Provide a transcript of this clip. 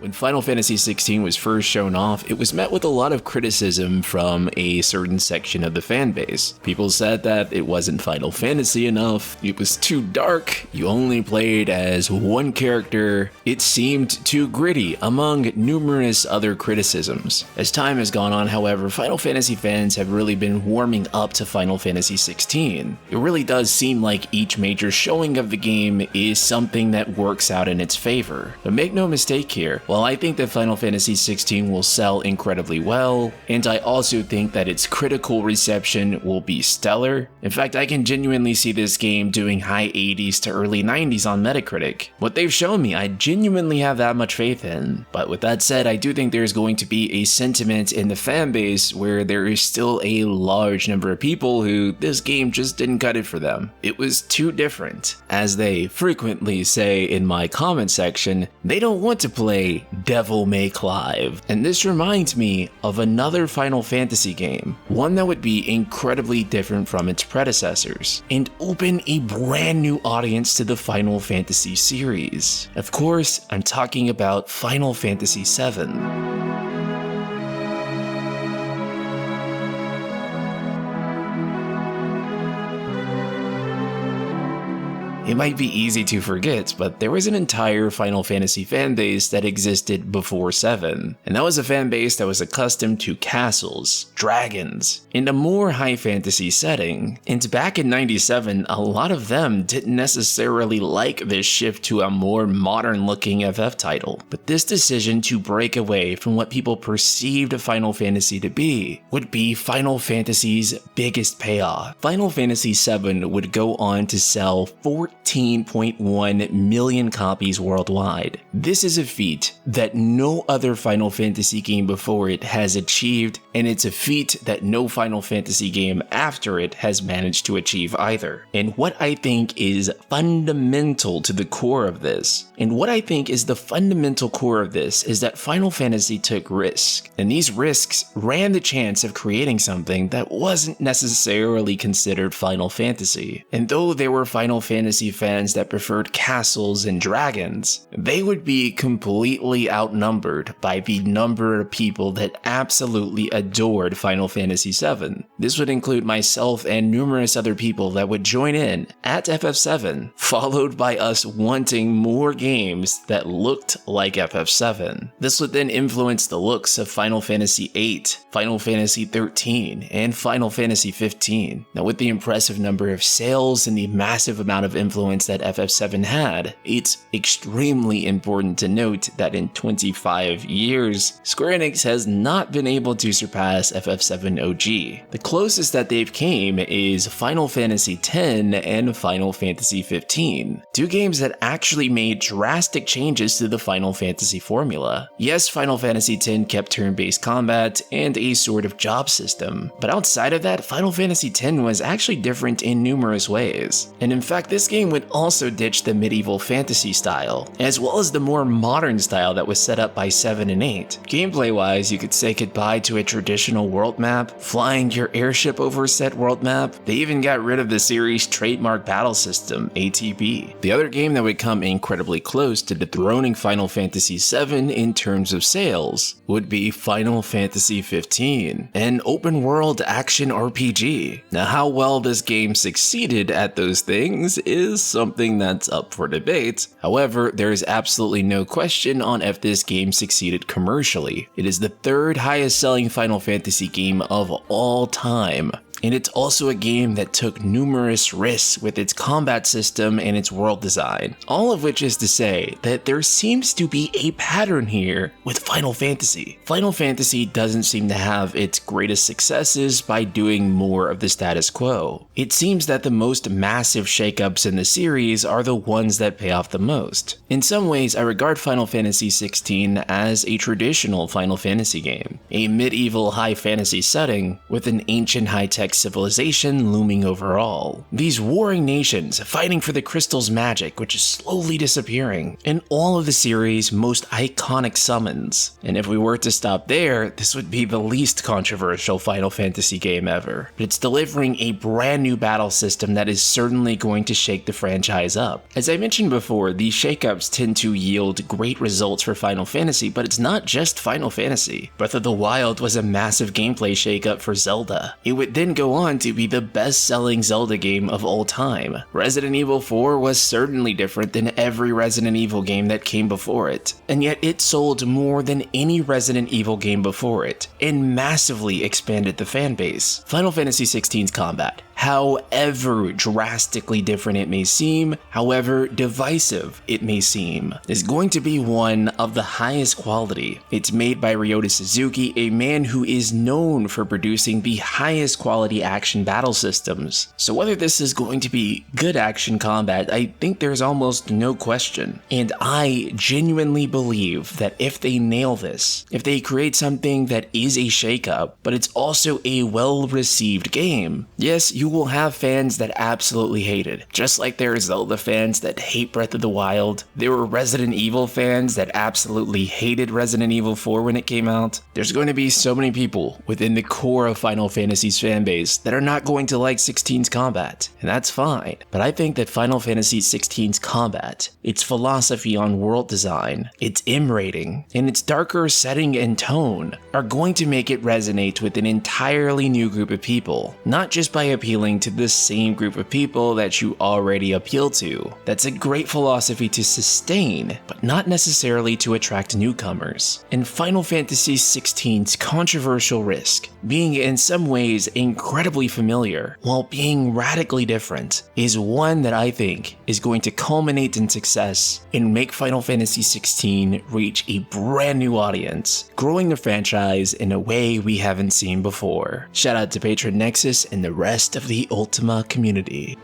When Final Fantasy XVI was first shown off, it was met with a lot of criticism from a certain section of the fanbase. People said that it wasn't Final Fantasy enough, it was too dark, you only played as one character, it seemed too gritty, among numerous other criticisms. As time has gone on, however, Final Fantasy fans have really been warming up to Final Fantasy XVI. It really does seem like each major showing of the game is something that works out in its favor. But make no mistake here, while I think that Final Fantasy XVI will sell incredibly well, and I also think that its critical reception will be stellar. In fact, I can genuinely see this game doing high 80s to early 90s on Metacritic. What they've shown me, I genuinely have that much faith in. But with that said, I do think there's going to be a sentiment in the fanbase where there is still a large number of people who this game just didn't cut it for them. It was too different. As they frequently say in my comment section, they don't want to play Devil May Cry. And this reminds me of another Final Fantasy game, one that would be incredibly different from its predecessors, and open a brand new audience to the Final Fantasy series. Of course, I'm talking about Final Fantasy VII. It might be easy to forget, but there was an entire Final Fantasy fanbase that existed before 7, and that was a fanbase that was accustomed to castles, dragons, and a more high fantasy setting. And back in 97, a lot of them didn't necessarily like this shift to a more modern looking FF title, but this decision to break away from what people perceived Final Fantasy to be would be Final Fantasy's biggest payoff. Final Fantasy VII would go on to sell 14.1 million copies worldwide. This is a feat that no other Final Fantasy game before it has achieved, and it's a feat that no Final Fantasy game after it has managed to achieve either. And what I think is fundamental to the core of this, is that Final Fantasy took risks, and these risks ran the chance of creating something that wasn't necessarily considered Final Fantasy. And though there were Final Fantasy fans that preferred castles and dragons, they would be completely outnumbered by the number of people that absolutely adored Final Fantasy VII. This would include myself and numerous other people that would join in at FF7, followed by us wanting more games that looked like FF7. This would then influence the looks of Final Fantasy VIII, Final Fantasy XIII, and Final Fantasy XV. Now, with the impressive number of sales and the massive amount of influence that FF7 had, it's extremely important to note that in 25 years, Square Enix has not been able to surpass FF7 OG. The closest that they've came is Final Fantasy X and Final Fantasy XV, two games that actually made drastic changes to the Final Fantasy formula. Yes, Final Fantasy X kept turn-based combat and a sort of job system, but outside of that, Final Fantasy X was actually different in numerous ways. And in fact, this game would also ditch the medieval fantasy style, as well as the more modern style that was set up by 7 and 8. Gameplay-wise, you could say goodbye to a traditional world map, flying your airship over a set world map. They even got rid of the series' trademark battle system, ATB. The other game that would come incredibly close to dethroning Final Fantasy VII in terms of sales would be Final Fantasy XV, an open-world action RPG. Now, how well this game succeeded at those things is something that's up for debate. However, there is absolutely no question on if this game succeeded commercially. It is the third highest selling Final Fantasy game of all time. And it's also a game that took numerous risks with its combat system and its world design. All of which is to say that there seems to be a pattern here with Final Fantasy. Final Fantasy doesn't seem to have its greatest successes by doing more of the status quo. It seems that the most massive shakeups in the series are the ones that pay off the most. In some ways, I regard Final Fantasy XVI as a traditional Final Fantasy game. A medieval high fantasy setting with an ancient high-tech complex civilization looming over all. These warring nations fighting for the crystal's magic, which is slowly disappearing, and all of the series' most iconic summons. And if we were to stop there, this would be the least controversial Final Fantasy game ever. But it's delivering a brand new battle system that is certainly going to shake the franchise up. As I mentioned before, these shakeups tend to yield great results for Final Fantasy, but it's not just Final Fantasy. Breath of the Wild was a massive gameplay shakeup for Zelda. It would then go on to be the best-selling Zelda game of all time. Resident Evil 4 was certainly different than every Resident Evil game that came before it, and yet it sold more than any Resident Evil game before it, and massively expanded the fanbase. Final Fantasy XVI's combat, however drastically different it may seem, however divisive it may seem, is going to be one of the highest quality. It's made by Ryota Suzuki, a man who is known for producing the highest quality action battle systems. So whether this is going to be good action combat, I think there's almost no question. And I genuinely believe that if they nail this, if they create something that is a shakeup, but it's also a well-received game, yes, you will have fans that absolutely hate it. Just like there are Zelda fans that hate Breath of the Wild, there were Resident Evil fans that absolutely hated Resident Evil 4 when it came out. There's going to be so many people within the core of Final Fantasy's fanbase that are not going to like 16's combat, and that's fine. But I think that Final Fantasy 16's combat, its philosophy on world design, its M rating, and its darker setting and tone are going to make it resonate with an entirely new group of people, not just by appealing to the same group of people that you already appeal to. That's a great philosophy to sustain, but not necessarily to attract newcomers. And Final Fantasy XVI's controversial risk, being in some ways incredibly familiar while being radically different, is one that I think is going to culminate in success and make Final Fantasy XVI reach a brand new audience, growing the franchise in a way we haven't seen before. Shout out to Patron Nexus and the rest of the Ultima community.